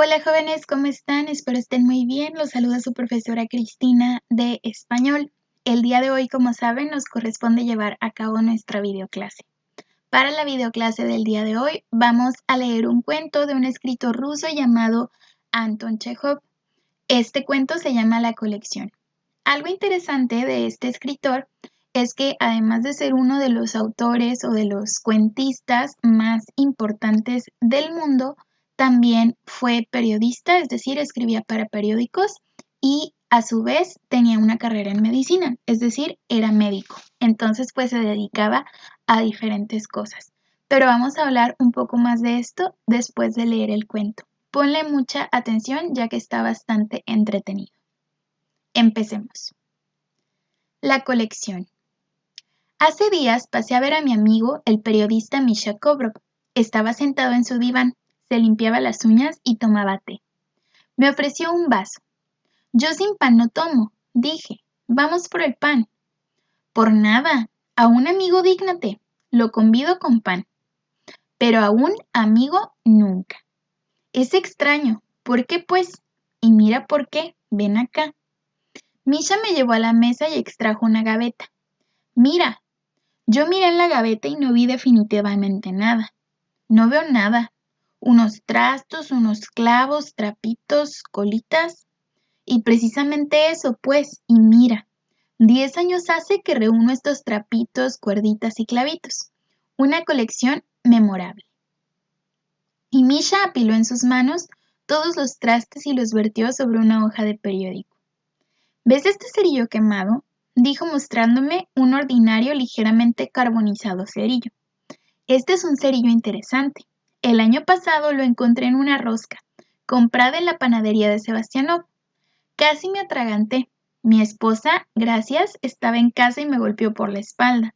Hola jóvenes, ¿cómo están? Espero estén muy bien. Los saluda su profesora Cristina de español. El día de hoy, como saben, nos corresponde llevar a cabo nuestra videoclase. Para la videoclase del día de hoy vamos a leer un cuento de un escritor ruso llamado Anton Chekhov. Este cuento se llama La colección. Algo interesante de este escritor es que además de ser uno de los autores o de los cuentistas más importantes del mundo, también fue periodista, es decir, escribía para periódicos y a su vez tenía una carrera en medicina, es decir, era médico. Entonces, pues se dedicaba a diferentes cosas. Pero vamos a hablar un poco más de esto después de leer el cuento. Ponle mucha atención ya que está bastante entretenido. Empecemos. La colección. Hace días pasé a ver a mi amigo, el periodista Misha Kovrov. Estaba sentado en su diván, se limpiaba las uñas y tomaba té. Me ofreció un vaso. Yo sin pan no tomo, dije. Vamos por el pan. Por nada, a un amigo dígnate. Lo convido con pan. Pero a un amigo nunca. Es extraño. ¿Por qué pues? Y mira por qué. Ven acá. Misha me llevó a la mesa y extrajo una gaveta. Mira, yo miré en la gaveta y no vi definitivamente nada. No veo nada. Unos trastos, unos clavos, trapitos, colitas. Y precisamente eso, pues, y mira, 10 años hace que reúno estos trapitos, cuerditas y clavitos. Una colección memorable. Y Misha apiló en sus manos todos los trastes y los vertió sobre una hoja de periódico. ¿Ves este cerillo quemado? Dijo mostrándome un ordinario ligeramente carbonizado cerillo. Este es un cerillo interesante. El año pasado lo encontré en una rosca, comprada en la panadería de Sebastianov. Casi me atraganté. Mi esposa, gracias, estaba en casa y me golpeó por la espalda.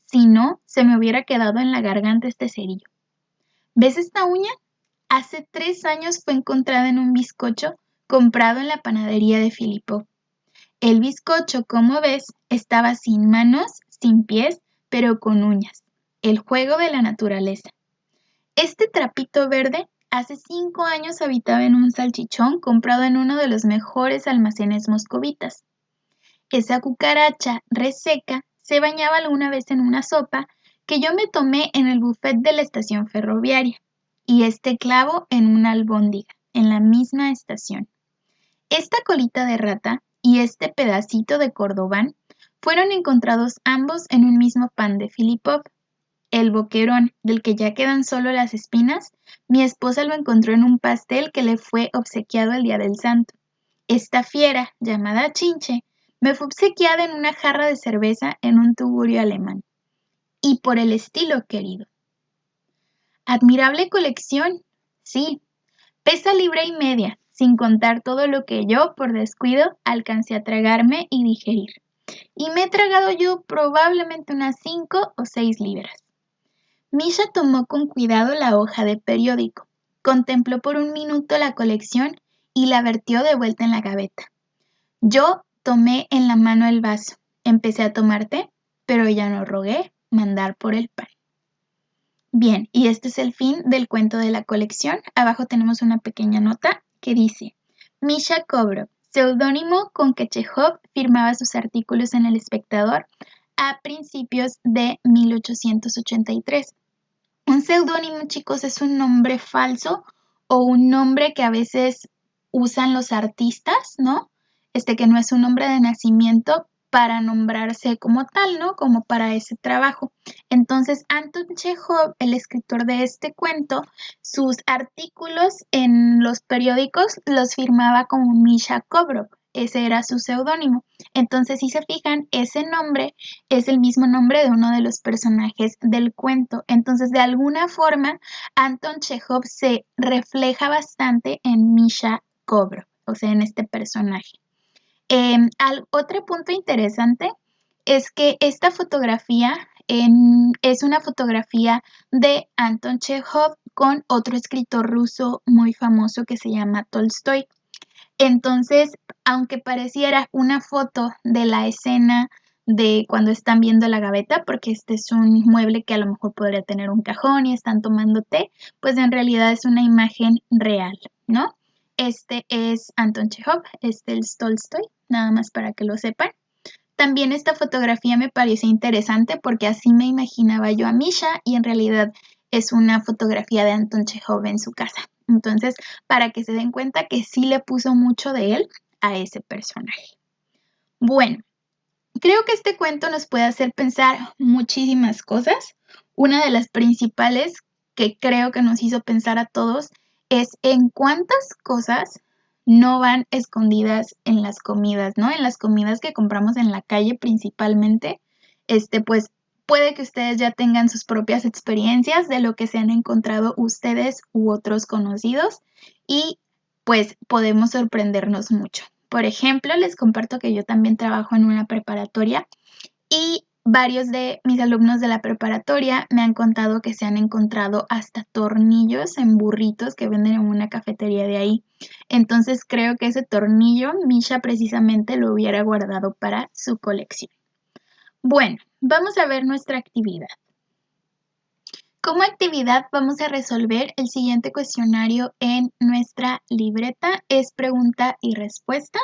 Si no, se me hubiera quedado en la garganta este cerillo. ¿Ves esta uña? Hace 3 años fue encontrada en un bizcocho comprado en la panadería de Filipov. El bizcocho, como ves, estaba sin manos, sin pies, pero con uñas. El juego de la naturaleza. Este trapito verde hace 5 años habitaba en un salchichón comprado en uno de los mejores almacenes moscovitas. Esa cucaracha reseca se bañaba alguna vez en una sopa que yo me tomé en el buffet de la estación ferroviaria, y este clavo en una albóndiga, en la misma estación. Esta colita de rata y este pedacito de cordobán fueron encontrados ambos en un mismo pan de Filipov. El boquerón, del que ya quedan solo las espinas, mi esposa lo encontró en un pastel que le fue obsequiado el día del santo. Esta fiera, llamada chinche, me fue obsequiada en una jarra de cerveza en un tugurio alemán. Y por el estilo, querido. Admirable colección. Sí, pesa libra y media, sin contar todo lo que yo, por descuido, alcancé a tragarme y digerir. Y me he tragado yo probablemente unas 5 o 6 libras. Misha tomó con cuidado la hoja de periódico, contempló por un minuto la colección y la vertió de vuelta en la gaveta. Yo tomé en la mano el vaso, empecé a tomar té, pero ya no rogué mandar por el pan. Bien, y este es el fin del cuento de la colección. Abajo tenemos una pequeña nota que dice: Misha Kovrov, seudónimo con que Chekhov firmaba sus artículos en El Espectador a principios de 1883. Un seudónimo, chicos, es un nombre falso o un nombre que a veces usan los artistas, ¿no? Que no es un nombre de nacimiento para nombrarse como tal, ¿no? Como para ese trabajo. Entonces, Anton Chekhov, el escritor de este cuento, sus artículos en los periódicos los firmaba como Misha Kovrov. Ese era su seudónimo. Entonces, si se fijan, ese nombre es el mismo nombre de uno de los personajes del cuento. Entonces, de alguna forma, Anton Chekhov se refleja bastante en Misha Kovrov, o sea, en este personaje. Otro punto interesante es que esta fotografía es una fotografía de Anton Chekhov con otro escritor ruso muy famoso que se llama Tolstoy. Entonces, aunque pareciera una foto de la escena de cuando están viendo la gaveta, porque este es un mueble que a lo mejor podría tener un cajón y están tomando té, pues en realidad es una imagen real, ¿no? este es Anton Chekhov, este es Tolstoy, nada más para que lo sepan. También esta fotografía me pareció interesante porque así me imaginaba yo a Misha y en realidad es una fotografía de Anton Chekhov en su casa. Entonces, para que se den cuenta que sí le puso mucho de él a ese personaje. Bueno, creo que este cuento nos puede hacer pensar muchísimas cosas. Una de las principales que creo que nos hizo pensar a todos es en cuántas cosas no van escondidas en las comidas, ¿no? En las comidas que compramos en la calle principalmente. Pues puede que ustedes ya tengan sus propias experiencias de lo que se han encontrado ustedes u otros conocidos y pues podemos sorprendernos mucho. Por ejemplo, les comparto que yo también trabajo en una preparatoria y varios de mis alumnos de la preparatoria me han contado que se han encontrado hasta tornillos en burritos que venden en una cafetería de ahí. Entonces creo que ese tornillo Misha precisamente lo hubiera guardado para su colección. Bueno, vamos a ver nuestra actividad. Como actividad vamos a resolver el siguiente cuestionario en nuestra libreta. Es pregunta y respuesta.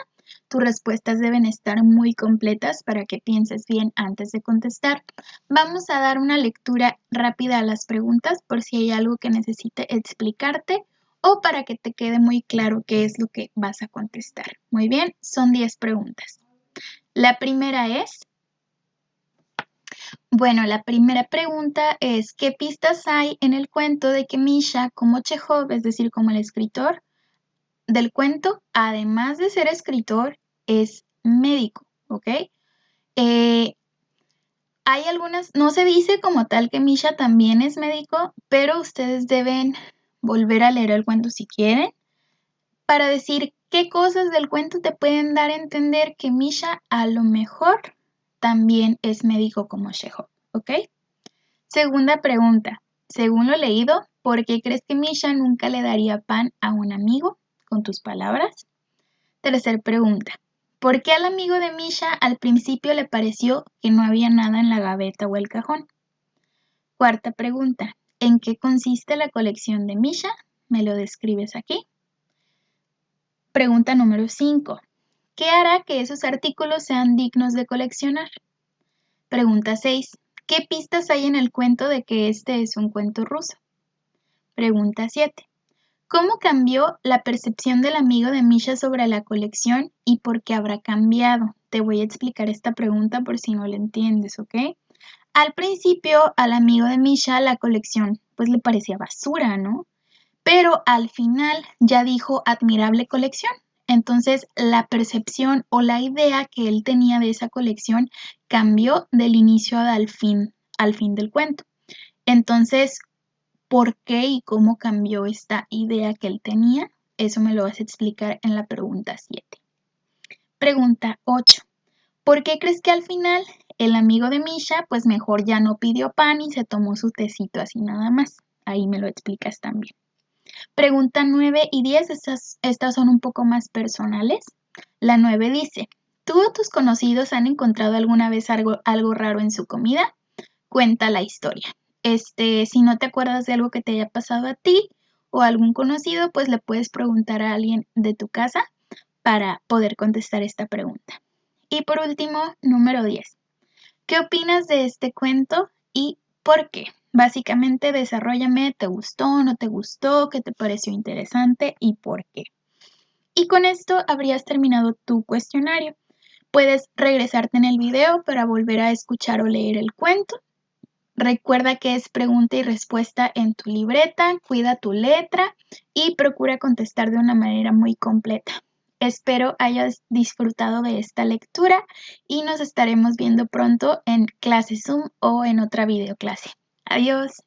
Tus respuestas deben estar muy completas para que pienses bien antes de contestar. Vamos a dar una lectura rápida a las preguntas por si hay algo que necesite explicarte o para que te quede muy claro qué es lo que vas a contestar. Muy bien, son 10 preguntas. La primera es... Bueno, la primera pregunta es, ¿qué pistas hay en el cuento de que Misha, como Chekhov, es decir, como el escritor del cuento, además de ser escritor, es médico, ¿ok? Hay algunas, no se dice como tal que Misha también es médico, pero ustedes deben volver a leer el cuento si quieren, para decir qué cosas del cuento te pueden dar a entender que Misha a lo mejor también es médico como Chekhov, ¿ok? Segunda pregunta. Según lo leído, ¿por qué crees que Misha nunca le daría pan a un amigo? Con tus palabras. Tercer pregunta. ¿Por qué al amigo de Misha al principio le pareció que no había nada en la gaveta o el cajón? Cuarta pregunta. ¿En qué consiste la colección de Misha? Me lo describes aquí. Pregunta número 5. ¿Qué hará que esos artículos sean dignos de coleccionar? Pregunta 6. ¿Qué pistas hay en el cuento de que este es un cuento ruso? Pregunta 7. ¿Cómo cambió la percepción del amigo de Misha sobre la colección y por qué habrá cambiado? Te voy a explicar esta pregunta por si no la entiendes, ¿ok? Al principio, al amigo de Misha la colección pues le parecía basura, ¿no? Pero al final ya dijo admirable colección. Entonces la percepción o la idea que él tenía de esa colección cambió del inicio al fin del cuento. Entonces, ¿por qué y cómo cambió esta idea que él tenía? Eso me lo vas a explicar en la pregunta 7. Pregunta 8. ¿Por qué crees que al final el amigo de Misha pues mejor ya no pidió pan y se tomó su tecito así nada más? Ahí me lo explicas también. Pregunta 9 y 10, estas son un poco más personales. La 9 dice, ¿tú o tus conocidos han encontrado alguna vez algo raro en su comida? Cuenta la historia. Si no te acuerdas de algo que te haya pasado a ti o a algún conocido, pues le puedes preguntar a alguien de tu casa para poder contestar esta pregunta. Y por último, número 10. ¿Qué opinas de este cuento y por qué? Básicamente, desarróllame, ¿te gustó, no te gustó, qué te pareció interesante y por qué? Y con esto habrías terminado tu cuestionario. Puedes regresarte en el video para volver a escuchar o leer el cuento. Recuerda que es pregunta y respuesta en tu libreta, cuida tu letra y procura contestar de una manera muy completa. Espero hayas disfrutado de esta lectura y nos estaremos viendo pronto en clase Zoom o en otra videoclase. Adiós.